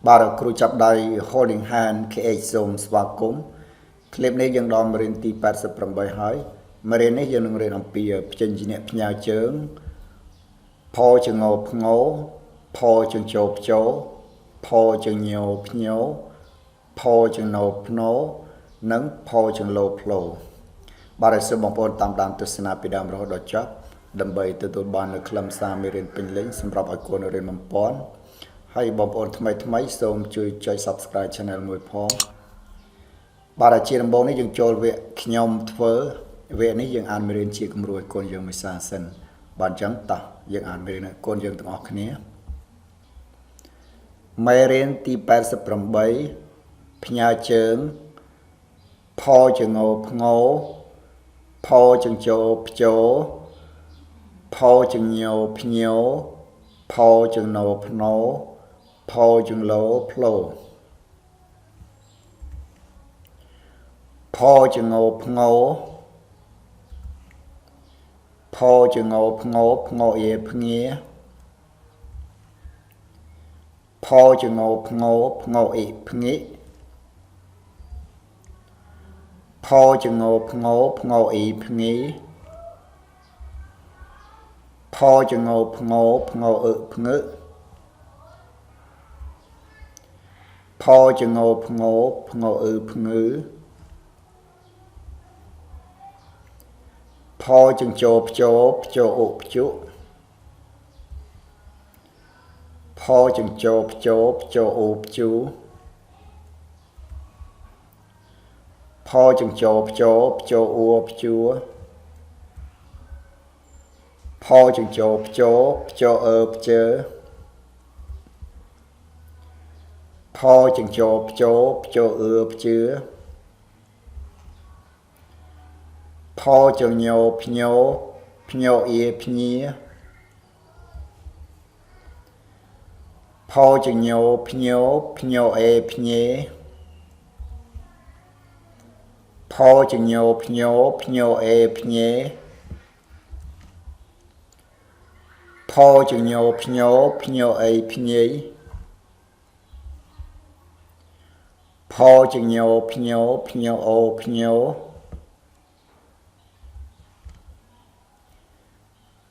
បាទគ្រូចាប់ដៃ holding hand KH សូមស្វាគមន៍ clip នេះយើងដល់មេរៀនទី88ហើយមេរៀននេះយើងនឹងរៀនអំពីផ្ចេញជាអ្នកផ្ញើជើងផចងោផ្ងោផចងជោផ្ជោផចងញោផ្ញោផចងណោភ្ណោនិងផចងលោផ្លោបាទសូមបងប្អូនតាមដានទស្សនាពីដើមរហូតដល់ចប់ដើម្បីទទួលបាននូវខ្លឹមសារមេរៀនពេញលេញសម្រាប់ឲ្យកូនរៀនបំពន់ហើយបងប្អូនថ្មីសូមជួយចុច Subscribe Channel មួយផងបាទជាដំបូងនេះយើងចូលវគ្គខ្ញុំធ្វើវគ្គនេះយើងអានមេរៀនជាគំរូឲ្យកូនយើងមួយសារសិនបាទអញ្ចឹងតោះយើងអានមេរៀនឲ្យកូនយើងទាំងអស់គ្នាមេរៀនទី88ផ្ញើជើងផចងោផ្ងោផចងជោផ្ជោផចងញោផ្ញោផចងណោភ្ណោផចងលោផ្លោផចងោផ្ងោផចងោផ្ងោផ្ងោអេផ្ងាផចងោផ្ងោផ្ងោអេផ្ងាផចងោផ្ងោផ្ងោអេផ្ងាផចងោផ្ងោផ្ងោអឺផ្ងើផចងោផ្ងោផ្ងោអឺផ្ងើផចងជោផ្ជោផ្ជោអុផ្ជុផចងជោផ្ជោផ្ជោអុផ្ជុផចងជោផ្ជោផ្ជោអ៊ូផ្ជុផចងជោផ្ជោផ្ជោអឺផ្ជើផចងជោផ្ជោផ្ជោអឺផ្ជឿផចងញោផ្ញោផ្ញោអៀផ្ញៀផចងញោផ្ញោផ្ញោអេផ្ញេផចងញោផ្ញោផ្ញោអេផ្ញេផចងញោផ្ញោផ្ញោអេផ្ញេផចងញោផ្ញោផ្ញោអូផ្ញោ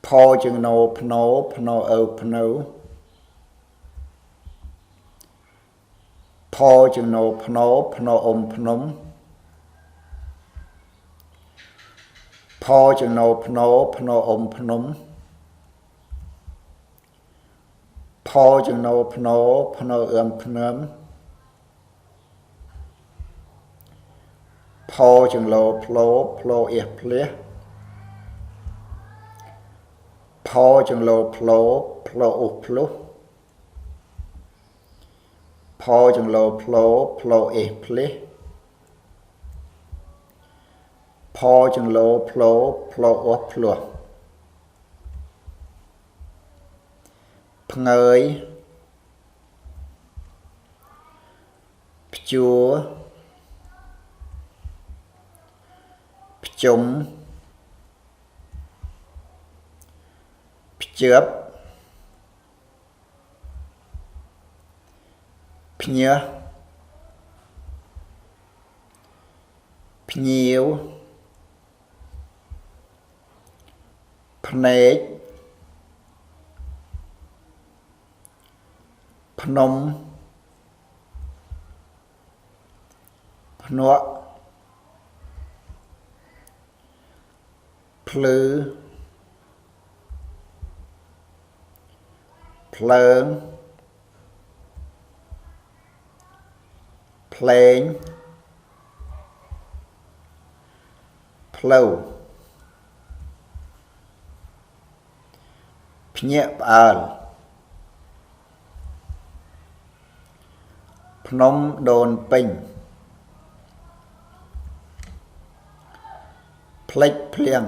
ផចងណោភ្ណោភ្ណោអើភ្នៅផចងណោភ្ណោភ្ណោអ៊ំភ្នំផចងណោភ្ណោភ្ណោអ៊ំភ្នំផចងណោភ្ណោភ្ណោអឺមភ្នំផចងលោផ្លោផ្លោអៀផ្លះផចងលោផ្លោផ្លោអ៊ុផ្លុះផចងលោផ្លោផ្លោអេផ្លេះផចងលោផ្លោផ្លោអ៊ុផ្លោះផ្ងើយផ្ជួផ្ជុំភ្ជើបភ្ញើភ្ញៀវភ្នែកភ្នំភ្នក់ភ្លឺភ្លើងភ្លេងផ្លូវភ្ញាក់ផ្អើលភ្នំដូនពេញផ្លិចភ្លៀង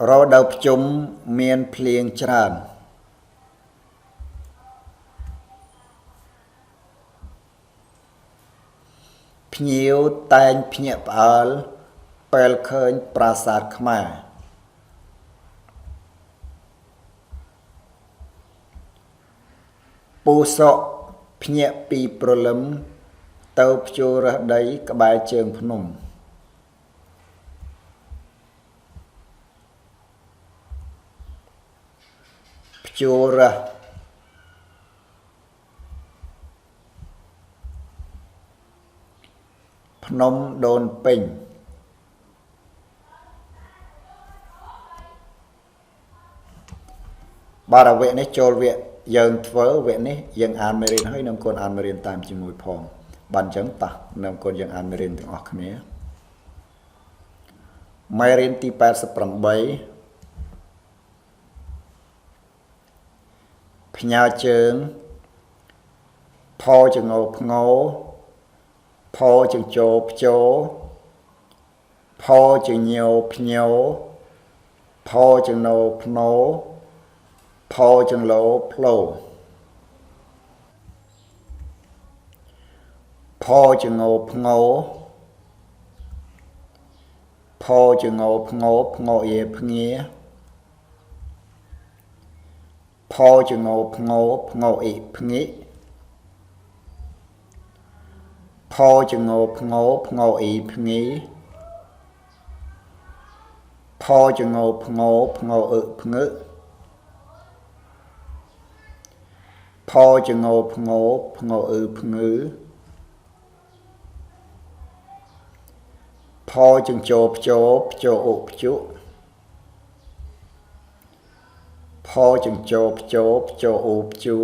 រដូវភ្ជុំមានភ្លៀងច្រើនភ្ញៀវតែងភ្ញាក់ផ្អើលពេលឃើញប្រាសាទខ្មែរ ផ ពូសក់ភ្ញាក់ពីព្រលឹមទៅភ្ជួររើសដីក្បែរជើងភ្នំភ្ជួររើសភ្នំដូនពេញបាទវគ្គនេះចូលវគ្គយើងធ្វើវគ្គនេះយើងអានមេរៀនហើយនឹងកូនអានមេរៀនតាមជាមួយផងបាទអញ្ចឹងតោះនឹងកូនយើងអានមេរៀនទាំងអស់គ្នាមេរៀនទី88ផ្ញើជើងផចងោភ្ងោផចងជោភ្ជោផចងញោភ្ញោផចងណោភ្នោផចងលោផ្លោផចងោភ្ងោផចងោភ្ងោភ្ងោអៀភ្ងាផចងោភ្ងោភ្ងោអ៊ីភ្ងាផចងោភ្ងោភ្ងោអ៊ីភ្ងាផចងោភ្ងោភ្ងោអ៊ឹភ្ងឹផចងោភ្ងោភ្ងោអ៊ឺភ្ងឺផចងជោភ្ជោភ្ជោអ៊ុភ្ជុផចងជោភ្ជោភ្ជោអ៊ូភ្ជូ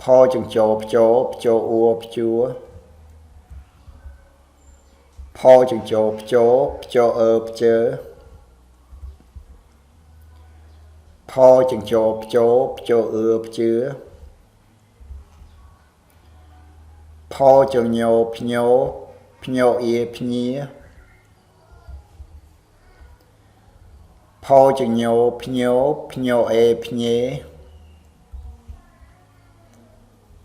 ផចងជោភ្ជោភ្ជោអ៊ូភ្ជួផចងជោភ្ជោភ្ជោអ៊ឺភ្ជើផចងជោភ្ជោភ្ជោអ៊ឺភ្ជឿផចងញោភ្ញោភ្ញោអ៊ីភ្ញាផចងញោភ្ញោភ្ញោអេភ្ញេ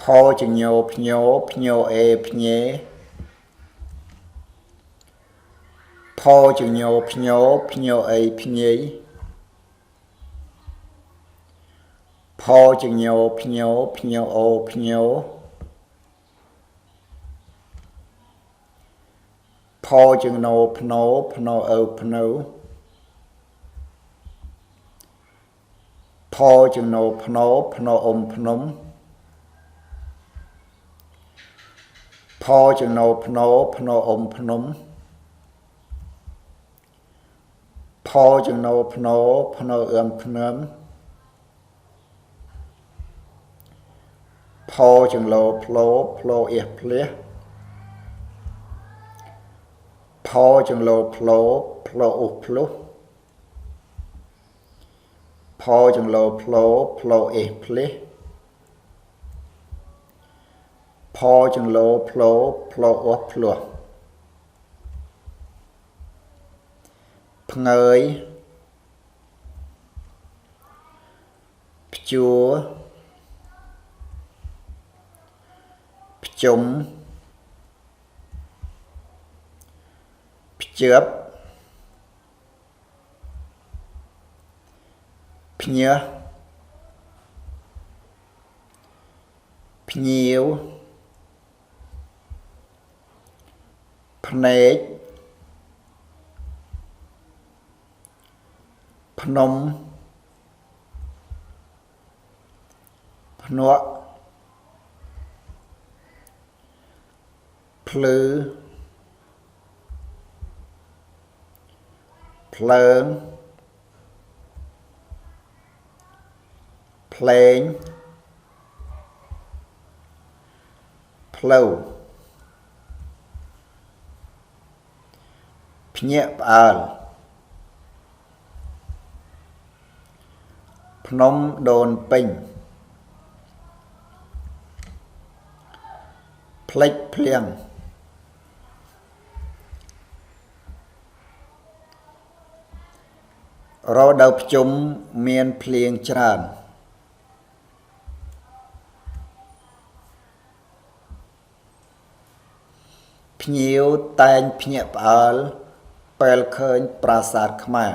ផចងញោភ្ញោភ្ញោអេភ្ញេផចងញោភ្ញោភ្ញោអីភ្ញីផចងញោភ្ញោភ្ញោអូភ្ញោផចងណោភ្នោភ្នោអ៊ូភ្នៅផចងណោភ្នោភ្នោអ៊ុំភ្នំផចងណោភ្នោភ្នោអ៊ុំភ្នំផចងណោភ្នោភ្នោអ៊ឹមភ្នំផចងលោផ្លោផ្លោអៀភ្លះផចងលោផ្លោផ្លោអ៊ុភ្លុះផចងលោផ្លោផ្លោអេភ្លះផចងលោផ្លោផ្លោអ៊ុភ្លោះផ្ងើយភ្ជួរភ្ជុំភ្ជឿបភ្ញើភ្ញៀវភ្នែកភ្នំភ្នក់ភ្លឺភ្លើងភ្លេងផ្លូវភ្ញាក់ផ្អើលភ្នំដូនពេញផ្លិចភ្លៀងរដូវភ្ជុំមានភ្លៀងច្រើនភ្ញៀវតែងភ្ញាក់ផ្អើលពេលឃើញប្រាសាទខ្មែរ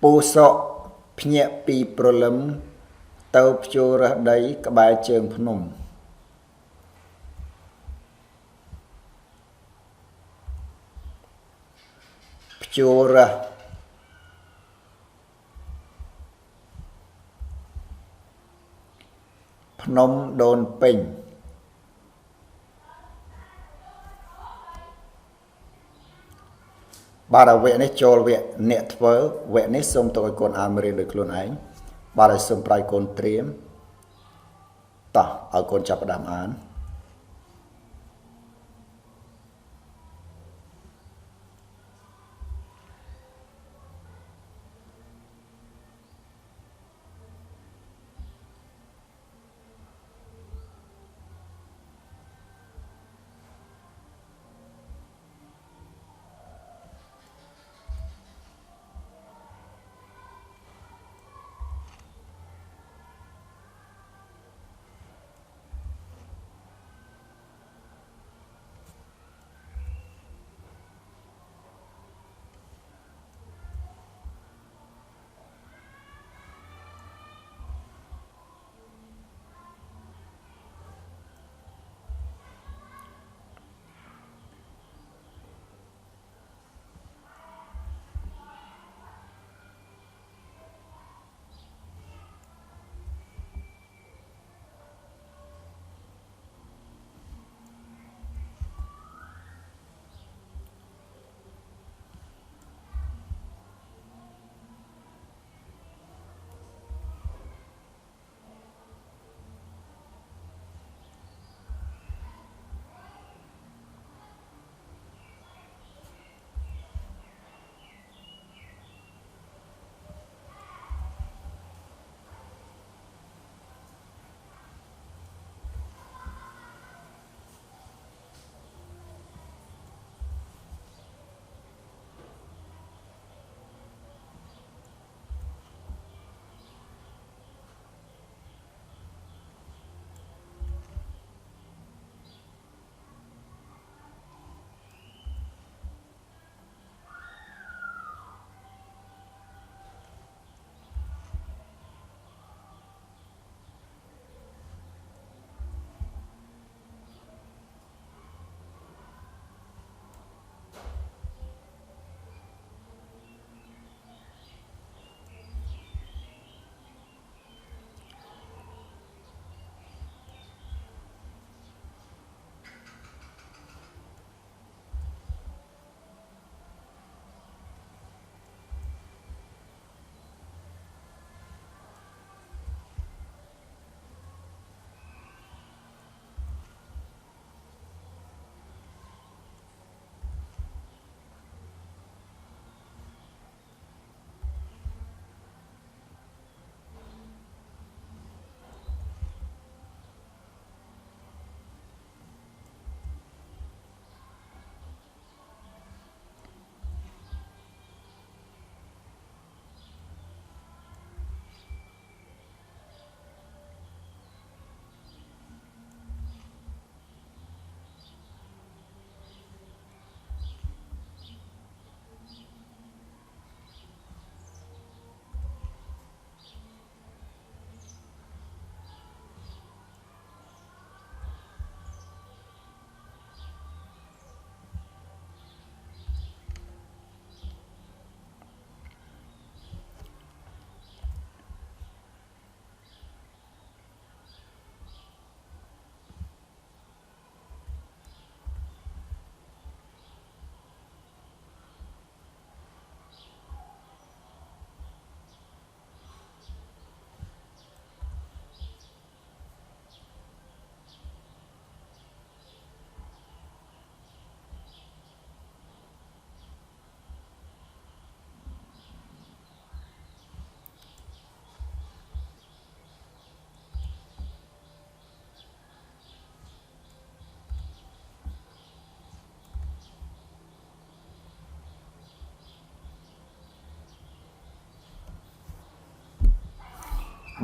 ปูសក់ភ្ញាក់ពីព្រលឹមទៅភ្ជួររើសដីក្បែរជើងភ្នំភ្ជួររើសភ្នំដូនពេញបាទវគ្គនេះចូលវគ្គអ្នកធ្វើវគ្គនេះសូមទុកឲ្យកូនអានរៀនដោយខ្លួនឯងបាទឲ្យសូមប្រៃកូនត្រៀមតោះឲ្យកូនចាប់ផ្ដើមអាន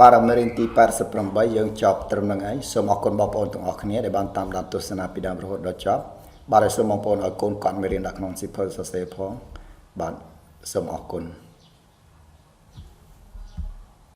បាទមេរៀនទី88យើងចប់ត្រឹមហ្នឹងឯងសូមអរគុណបងប្អូនទាំងអស់គ្នាដែលបានតាមដានទស្សនាពីដើមរហូតដល់ចប់បាទសូមបងប្អូនឲ្យកូនកត់មេរៀនដាក់ក្នុងសៀវភៅសរសេរផងបាទសូមអរគុណ